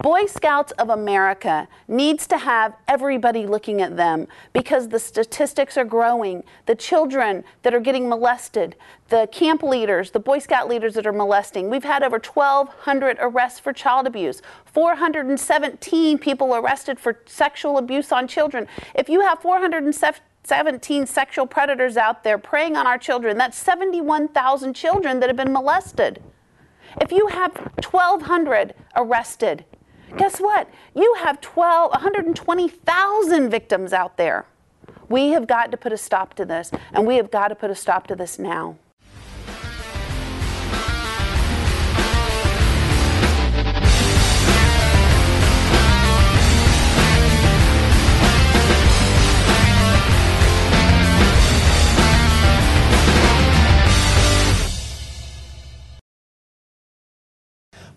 Boy Scouts of America needs to have everybody looking at them because the statistics are growing. The children that are getting molested, the camp leaders, the Boy Scout leaders that are molesting. We've had over 1,200 arrests for child abuse, 417 people arrested for sexual abuse on children. If you have 417 sexual predators out there preying on our children, that's 71,000 children that have been molested. If you have 1,200 arrested, guess what? You have 120,000 victims out there. We have got to put a stop to this, and we have got to put a stop to this now.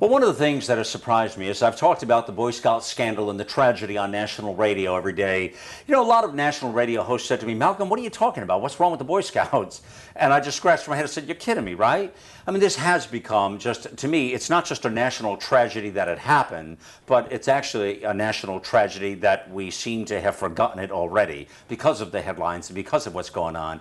Well, one of the things that has surprised me is I've talked about the Boy Scout scandal and the tragedy on national radio every day. You know, a lot of national radio hosts said to me, Malcolm, what are you talking about? What's wrong with the Boy Scouts? And I just scratched my head and said, you're kidding me, right? I mean, this has become just, to me, it's not just a national tragedy that it happened, but it's actually a national tragedy that we seem to have forgotten it already because of the headlines and because of what's going on.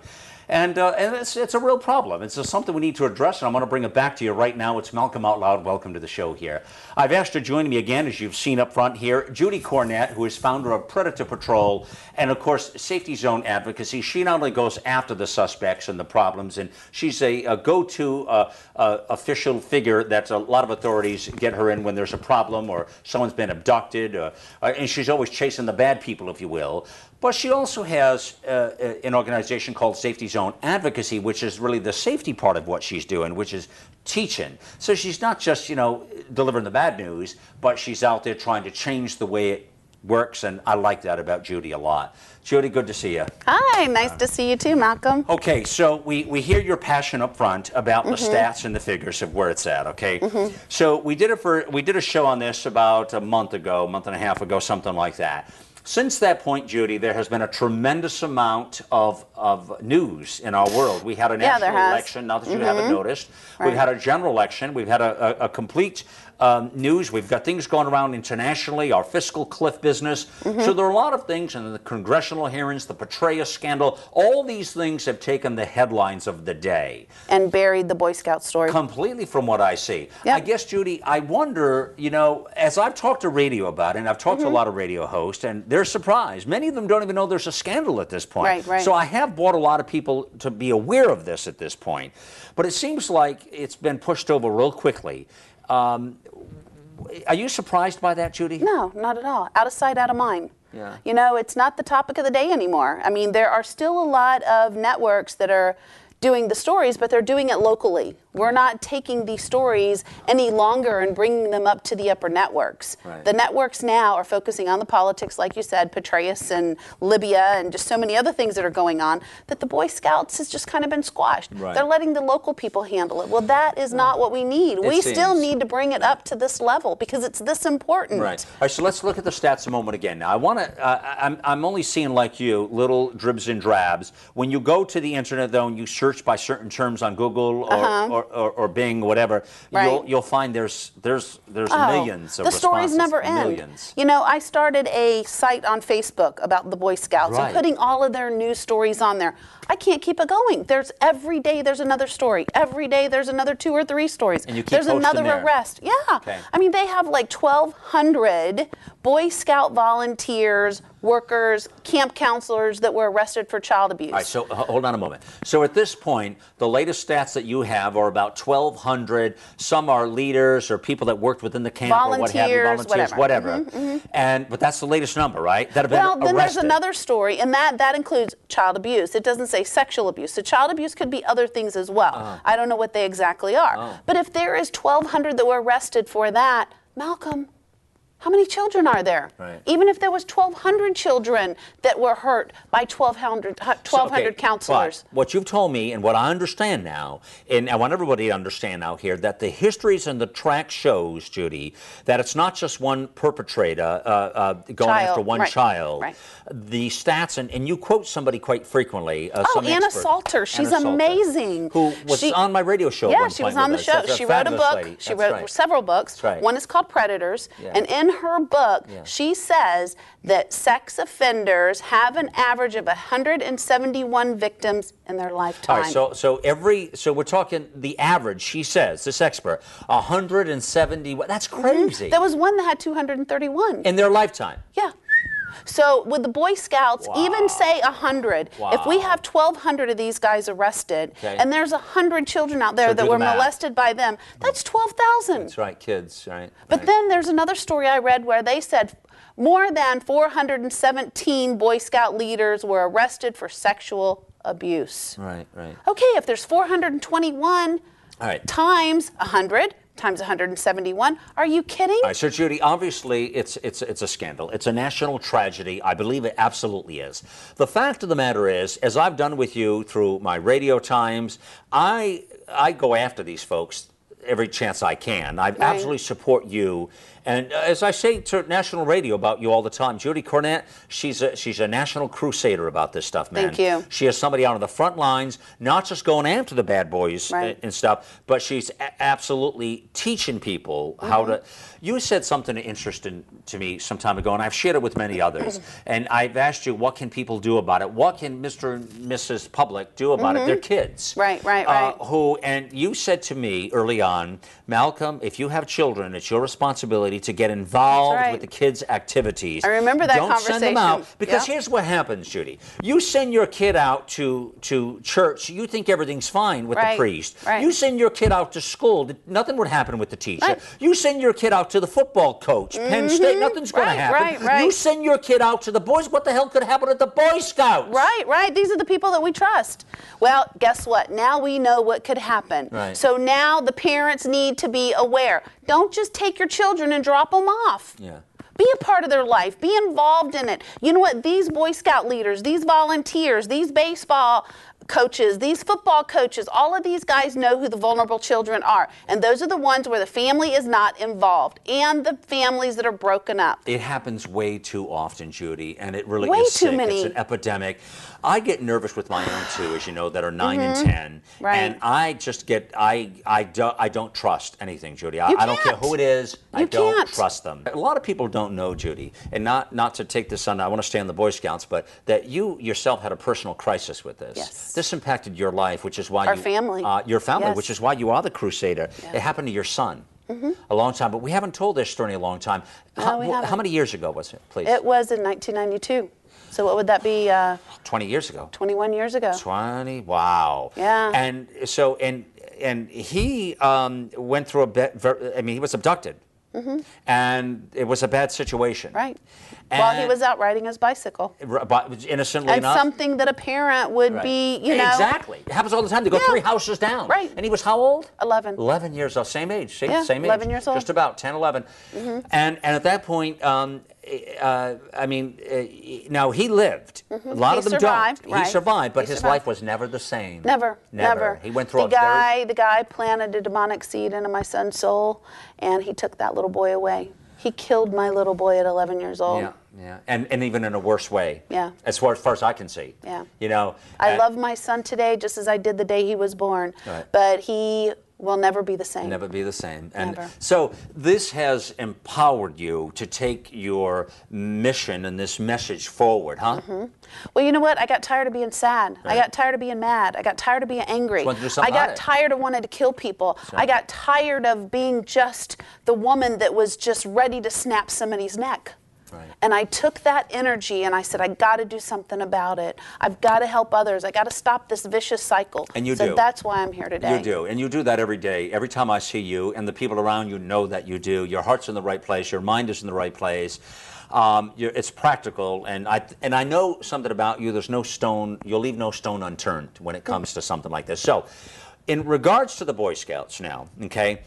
And it's a real problem. It's something we need to address, and I'm going to bring it back to you right now. It's Malcolm Out Loud. Welcome to the show here. I've asked her joining me again, as you've seen up front here, Judy Cornett, who is founder of Predator Patrol and, of course, Safety Zone Advocacy. She not only goes after the suspects and the problems, and she's a go-to official figure that a lot of authorities get her in when there's a problem or someone's been abducted, and she's always chasing the bad people, if you will. But she also has an organization called Safety Zone Advocacy, which is really the safety part of what she's doing, which is teaching. So she's not just, you know, delivering the bad news, but she's out there trying to change the way it works, and I like that about Judy a lot. Judy, good to see you. Hi, nice to see you too, Malcolm. Okay, so we hear your passion up front about the stats and the figures of where it's at, okay? So we did a show on this about a month and a half ago, something like that. Since that point, Judy, there has been a tremendous amount of news in our world. We had a national election, not that you haven't noticed. Right. We've had a general election. We've had a complete news. We've got things going around internationally, our fiscal cliff business. So there are a lot of things in the congressional hearings, the Petraeus scandal. All these things have taken the headlines of the day. And buried the Boy Scout story. Completely from what I see. Yep. I guess, Judy, I wonder, you know, as I've talked to radio about it, and I've talked to a lot of radio hosts, and they're surprised. Many of them don't even know there's a scandal at this point. Right. So I have brought a lot of people to be aware of this at this point. But it seems like it's been pushed over real quickly. Are you surprised by that, Judy? No, not at all. Out of sight, out of mind. Yeah. You know, it's not the topic of the day anymore. I mean, there are still a lot of networks that are doing the stories, but they're doing it locally. We're not taking these stories any longer and bringing them up to the upper networks. Right. The networks now are focusing on the politics, like you said, Petraeus and Libya and just so many other things that are going on, that the Boy Scouts has just kind of been squashed. Right. They're letting the local people handle it. Well, that is not what we need. We still need to bring it up to this level because it's this important. Right. All right, so let's look at the stats a moment again. Now, I want to, I'm only seeing, like you, little dribs and drabs. When you go to the internet, though, and you search by certain terms on Google or Bing, whatever, you'll find there's millions of responses. The stories never end. Millions. You know, I started a site on Facebook about the Boy Scouts and putting all of their news stories on there. I can't keep it going. Every day there's another story. Every day there's another 2 or 3 stories. And you keep there's another there. arrest. Yeah. Okay. I mean, they have like 1,200 Boy Scout volunteers, workers, camp counselors that were arrested for child abuse. All right, so hold on a moment. So at this point, the latest stats that you have are about 1,200. Some are leaders or people that worked within the camp or what have you, volunteers, whatever. But that's the latest number, right? That have been arrested. Then there's another story, and that includes child abuse. It doesn't say sexual abuse. So child abuse could be other things as well. I don't know what they exactly are. But if there is 1,200 that were arrested for that, Malcolm, how many children are there? Right. Even if there was 1,200 children that were hurt by 1,200 counselors. But what you've told me and what I understand now, and I want everybody to understand now here, that the histories and the track shows, Judy, that it's not just one perpetrator going after one child. Right. The stats, and you quote somebody quite frequently. Anna Salter. She's amazing. Who was on my radio show. Yeah, she was on the show. She wrote a book. She wrote several books. One is called Predators. And in in her book, she says that sex offenders have an average of 171 victims in their lifetime. All right, so we're talking the average, she says, this expert, 170, that's crazy. There was one that had 231. In their lifetime? Yeah. So with the Boy Scouts, even say 100, if we have 1,200 of these guys arrested, and there's 100 children out there that were molested by them, that's 12,000. That's right, kids, right? But then there's another story I read where they said more than 417 Boy Scout leaders were arrested for sexual abuse. Right. Okay, if there's 421 times 100, times 171. Are you kidding? All right, so Judy, obviously it's a scandal. It's a national tragedy. I believe it absolutely is. The fact of the matter is, as I've done with you through my radio times, I go after these folks every chance I can. I absolutely support you. And as I say to national radio about you all the time, Judy Cornett, she's a national crusader about this stuff, man. Thank you. She is somebody out on the front lines, not just going after the bad boys and stuff, but she's absolutely teaching people how to. You said something interesting to me some time ago, and I've shared it with many others. And I've asked you, what can people do about it? What can Mr. and Mrs. Public do about it? They're kids. Right. And you said to me early on, Malcolm, if you have children, it's your responsibility to get involved with the kids' activities. I remember that conversation. Don't send them out, because here's what happens, Judy. You send your kid out to church, you think everything's fine with the priest. You send your kid out to school, nothing would happen with the teacher. You send your kid out to the football coach, Penn State, nothing's going to happen. You send your kid out to the boys, what the hell could happen at the Boy Scouts? Right. These are the people that we trust. Well, guess what? Now we know what could happen. So now the parents need to be aware. Don't just take your children and drop them off. Be a part of their life. Be involved in it. You know what? These Boy Scout leaders, these volunteers, these baseball coaches, these football coaches, all of these guys know who the vulnerable children are. And those are the ones where the family is not involved, and the families that are broken up. It happens way too often, Judy, and it really is sick. It's an epidemic. I get nervous with my own two, as you know, that are 9 and 10. And I just get, I don't trust anything, Judy. I don't care who it is. I don't trust them. A lot of people don't know, Judy, and not to take this on, I want to stay on the Boy Scouts, but that you yourself had a personal crisis with this. This impacted your life, which is why your family, which is why you are the crusader. It happened to your son. A long time, but we haven't told this story in a long time. How many years ago was it, please? It was in 1992. So what would that be? 20 years ago. 21 years ago. 20, wow. Yeah. And so, and he went through a bit, he was abducted. And it was a bad situation. And while he was out riding his bicycle. Innocently enough. And something that a parent would be, Exactly. It happens all the time. They go 3 houses down. And he was how old? 11. 11 years old. Same age. Same age. 11 years old. Just about 10, 11. And at that point, now he lived. A lot of them don't. He survived, but his life was never the same. Never. He went through the guy planted a demonic seed into my son's soul, and he took that little boy away. He killed my little boy at 11 years old. And even in a worse way. As far as I can see. You know. I love my son today just as I did the day he was born. But he will never be the same. Never be the same. And so this has empowered you to take your mission and this message forward, huh? Well, you know what? I got tired of being sad. I got tired of being mad. I got tired of being angry. I got tired of wanting to kill people. I got tired of being just the woman that was just ready to snap somebody's neck. And I took that energy and I said, I got to do something about it. I've got to help others. I got to stop this vicious cycle. And you do. So that's why I'm here today. You do. And you do that every day. Every time I see you, and the people around you know that you do. Your heart's in the right place. Your mind is in the right place. It's practical. And I know something about you. There's no stone. You'll leave no stone unturned when it comes to something like this. So in regards to the Boy Scouts now, okay,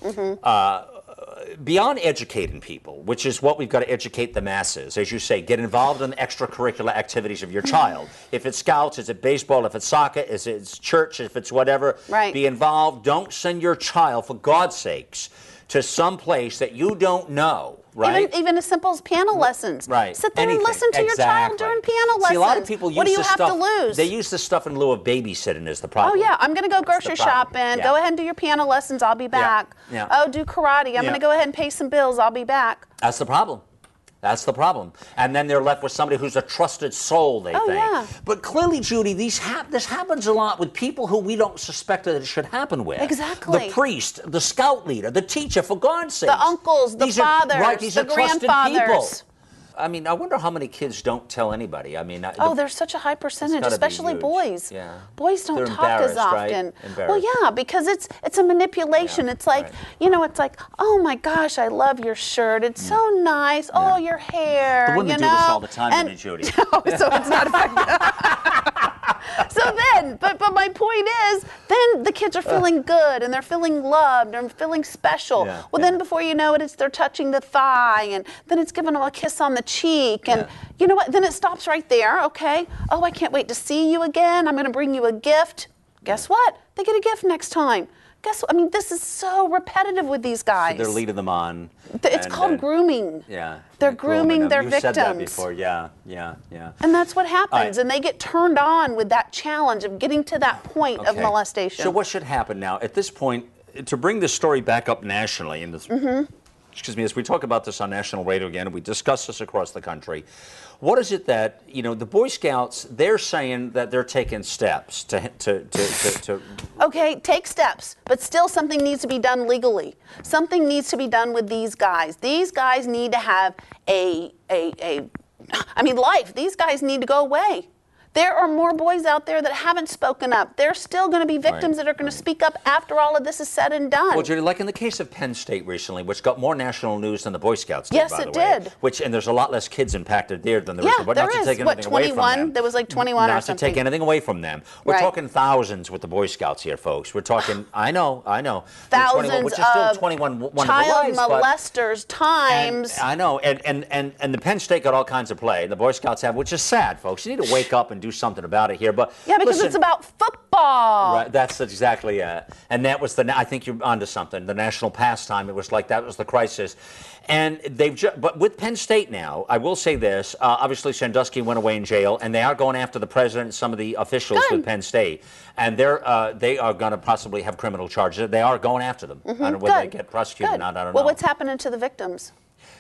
beyond educating people, which is what we've got to educate the masses, as you say, get involved in the extracurricular activities of your child. If it's scouts, is it baseball, if it's soccer, if it's church, if it's whatever, be involved. Don't send your child, for God's sakes, to some place that you don't know. Even as simple as piano lessons. Sit there and listen to your child during piano lessons. See, a lot of people use what do you have to lose? They use this stuff in lieu of babysitting is the problem. Oh, yeah. I'm going to go grocery shopping. Go ahead and do your piano lessons. I'll be back. Oh, do karate. I'm going to go ahead and pay some bills. I'll be back. That's the problem. That's the problem. And then they're left with somebody who's a trusted soul, they think. Yeah. But clearly, Judy, this happens a lot with people who we don't suspect that it should happen with. Exactly. The priest, the scout leader, the teacher, for God's sake. The uncles, the fathers, these the are trusted grandfathers. people. I mean, I wonder how many kids don't tell anybody. I mean, there's such a high percentage, especially boys. Yeah. Boys don't They're talk as often. Right? Well, yeah, because it's a manipulation. Yeah, it's like, it's like, oh my gosh, I love your shirt. It's so nice. Yeah. Oh, your hair. The women do this all the time, don't they, Judy? No, so it's not effective. So then, but my point is, then the kids are feeling good and they're feeling loved and feeling special. Yeah, well, then before you know it, they're touching the thigh, and then it's giving them a kiss on the cheek, and you know what? Then it stops right there. Okay. Oh, I can't wait to see you again. I'm going to bring you a gift. Guess what? They get a gift next time. Guess what? I mean, this is so repetitive with these guys. So they're leading them on. It's called grooming. Yeah. They're grooming their You've victims. said that before. Yeah. And that's what happens. And they get turned on with that challenge of getting to that point of molestation. So what should happen now? At this point, to bring this story back up nationally, and excuse me, as we talk about this on national radio again, and we discuss this across the country, what is it that, the Boy Scouts, they're saying that they're taking steps to Okay, take steps, but still something needs to be done legally. Something needs to be done with these guys. These guys need to have life. These guys need to go away. There are more boys out there that haven't spoken up. There's still going to be victims that are going to speak up after all of this is said and done. Well, Judy, like in the case of Penn State recently, which got more national news than the Boy Scouts did, yes, by the it way. did. And there's a lot less kids impacted there than there is. Yeah, Not to take anything away from them. There was like 21 or something. Not to take anything away from them. We're talking thousands with the Boy Scouts here, folks. We're talking, I know. Thousands which is still of 21 child molesters times. I know. And the Penn State got all kinds of play. The Boy Scouts have, which is sad, folks. You need to wake up and do something about it here. But yeah, because it's about football. Right, that's exactly it. And that was I think you're onto something. The national pastime. It was like that was the crisis. And but with Penn State now, I will say this. Obviously, Sandusky went away in jail, and they are going after the president and some of the officials with Penn State. And they are going to possibly have criminal charges. They are going after them. I don't know whether they get prosecuted or not. I don't know. Well, what's happening to the victims?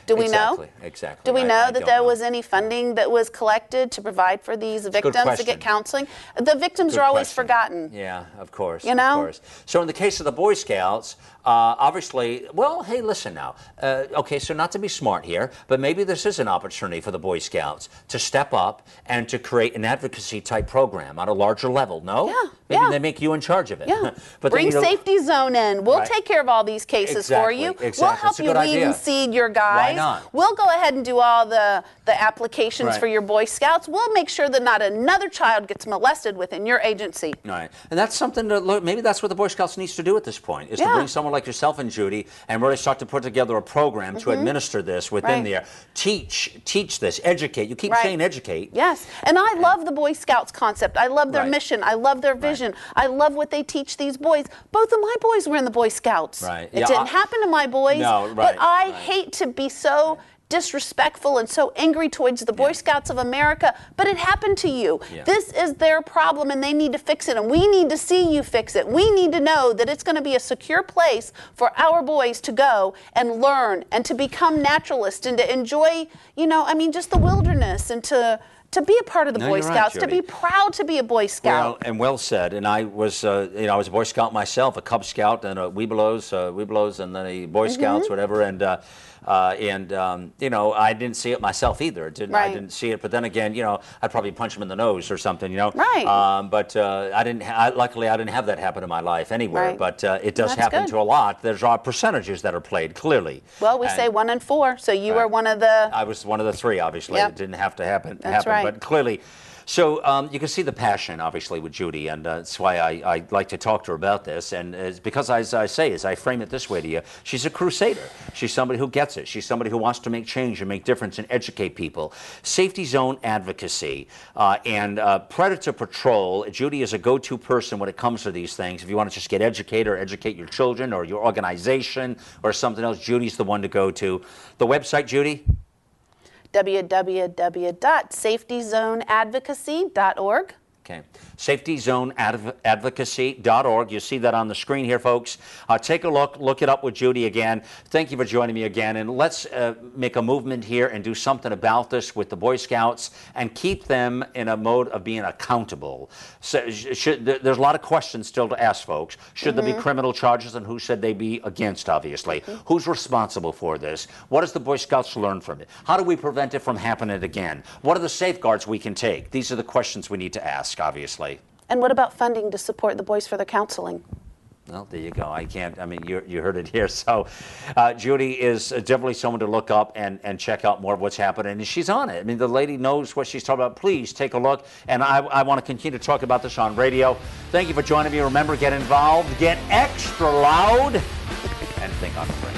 Do we know? Exactly. Do we know that there was any funding that was collected to provide for these victims to get counseling? The victims are always forgotten. Yeah, of course. Of course. So in the case of the Boy Scouts, obviously, well, hey, listen now. Okay, so not to be smart here, but maybe this is an opportunity for the Boy Scouts to step up and to create an advocacy type program on a larger level. No? Yeah. Maybe they make you in charge of it. Yeah. But Bring Safety Zone in. We'll take care of all these cases for you. Exactly. We'll help you weed and seed your guys. Why not? We'll go ahead and do all the applications for your Boy Scouts. We'll make sure that not another child gets molested within your agency. Right. And that's something to look, maybe that's what the Boy Scouts needs to do at this point, is to bring someone like yourself and Judy and really start to put together a program to administer this within there. Teach this, educate. You keep saying educate. Yes. And I love the Boy Scouts concept. I love their mission. I love their vision. I love what they teach these boys. Both of my boys were in the Boy Scouts. Right. It didn't happen to my boys. No, but I hate to be so disrespectful and so angry towards the Boy Scouts of America, but it happened to you. This is their problem and they need to fix it, and we need to see you fix it. We need to know that it's going to be a secure place for our boys to go and learn and to become naturalists and to enjoy, just the wilderness and to be a part of the Boy Scouts, to be proud to be a Boy Scout. Well, and well said. And I was, I was a Boy Scout myself, a Cub Scout, and a Webelos, and then a Boy Scouts, whatever. And I didn't see it myself either. I didn't see it. But then again, I'd probably punch him in the nose or something, Right. But I didn't. Luckily, I didn't have that happen in my life anywhere. Right. But it does happen to a lot. There's percentages that are played clearly. Well, we say 1 in 4. So you were one of the. I was one of the 3. Obviously, it didn't have to happen. That's right. But clearly. So you can see the passion, obviously, with Judy, and that's why I like to talk to her about this. And it's because, as I frame it this way to you, she's a crusader. She's somebody who gets it. She's somebody who wants to make change and make difference and educate people. Safety zone advocacy and predator patrol. Judy is a go-to person when it comes to these things. If you want to just get educated or educate your children or your organization or something else, Judy's the one to go to. The website, Judy? www.safetyzoneadvocacy.org. Okay. safetyzoneadvocacy.org. You see that on the screen here, folks. Take a look it up with Judy again. Thank you for joining me again, and let's make a movement here and do something about this with the Boy Scouts and keep them in a mode of being accountable. So, there's a lot of questions still to ask, folks. Should there be criminal charges, and who should they be against, obviously? Who's responsible for this? What does the Boy Scouts learn from it? How do we prevent it from happening again? What are the safeguards we can take? These are the questions we need to ask, obviously. And what about funding to support the boys for their counseling? Well, there you go. I mean, you heard it here. So Judy is definitely someone to look up and check out more of what's happening. And she's on it. I mean, the lady knows what she's talking about. Please take a look. And I want to continue to talk about this on radio. Thank you for joining me. Remember, get involved, get extra loud, and think on the brain.